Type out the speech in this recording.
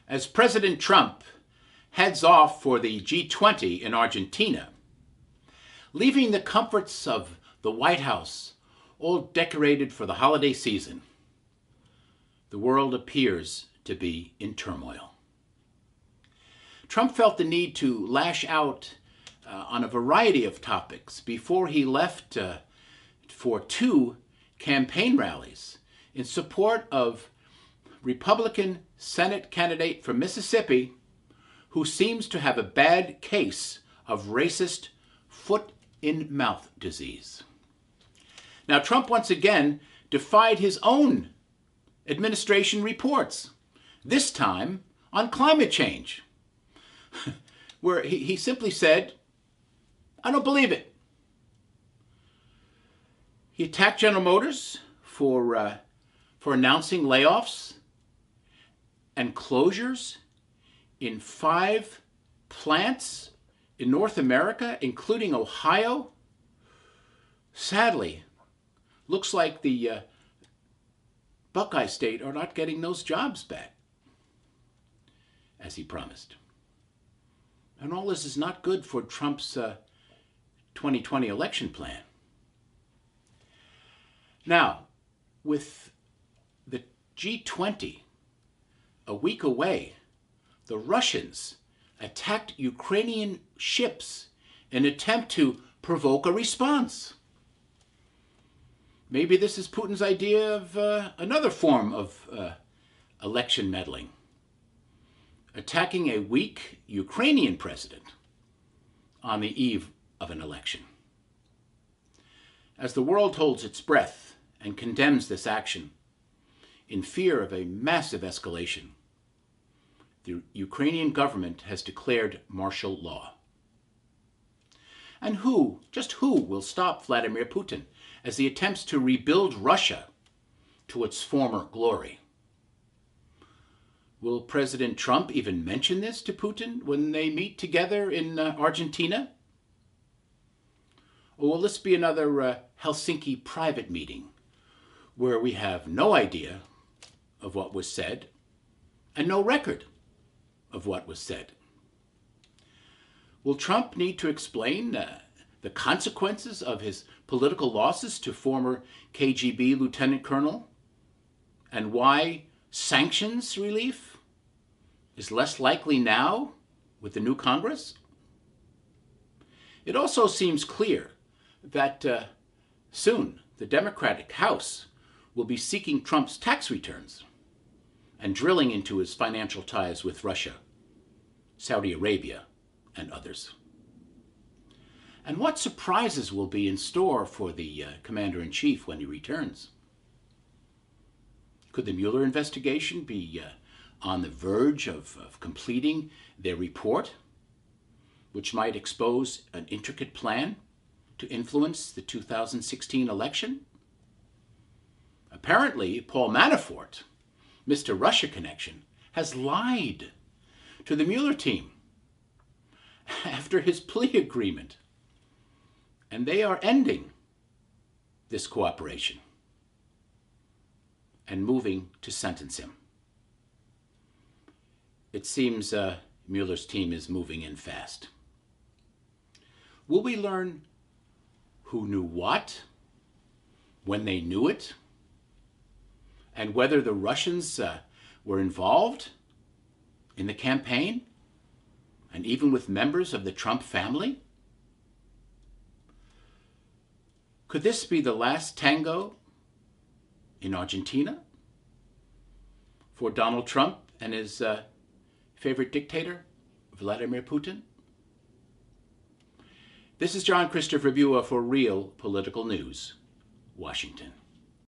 As President Trump heads off for the G20 in Argentina, leaving the comforts of the White House all decorated for the holiday season, the world appears to be in turmoil. Trump felt the need to lash out on a variety of topics before he left for 2 campaign rallies in support of Republican Senate candidate from Mississippi who seems to have a bad case of racist foot-in-mouth disease. Now, Trump once again defied his own administration reports, this time on climate change, where he simply said, "I don't believe it." He attacked General Motors for announcing layoffs and closures in 5 plants in North America, including Ohio. Sadly, looks like the Buckeye State are not getting those jobs back, as he promised. And all this is not good for Trump's 2020 election plan. Now, with the G20 a week away, the Russians attacked Ukrainian ships in an attempt to provoke a response. Maybe this is Putin's idea of another form of election meddling, attacking a weak Ukrainian president on the eve of an election. As the world holds its breath and condemns this action in fear of a massive escalation, the Ukrainian government has declared martial law. And just who will stop Vladimir Putin as he attempts to rebuild Russia to its former glory? Will President Trump even mention this to Putin when they meet together in Argentina? Or will this be another Helsinki private meeting where we have no idea of what was said and no record of what was said? Will Trump need to explain the consequences of his political losses to former KGB Lieutenant Colonel, and why sanctions relief is less likely now with the new Congress? It also seems clear that soon the Democratic House will be seeking Trump's tax returns and drilling into his financial ties with Russia, Saudi Arabia, and others. And what surprises will be in store for the Commander-in-Chief when he returns? Could the Mueller investigation be on the verge of completing their report, which might expose an intricate plan to influence the 2016 election? Apparently, Paul Manafort, Mr. Russia Connection, has lied to the Mueller team after his plea agreement, and they are ending this cooperation and moving to sentence him. It seems Mueller's team is moving in fast. Will we learn who knew what, when they knew it, and whether the Russians were involved in the campaign, and even with members of the Trump family? Could this be the last tango in Argentina for Donald Trump and his favorite dictator, Vladimir Putin? This is John Christopher Bua for Real Political News, Washington.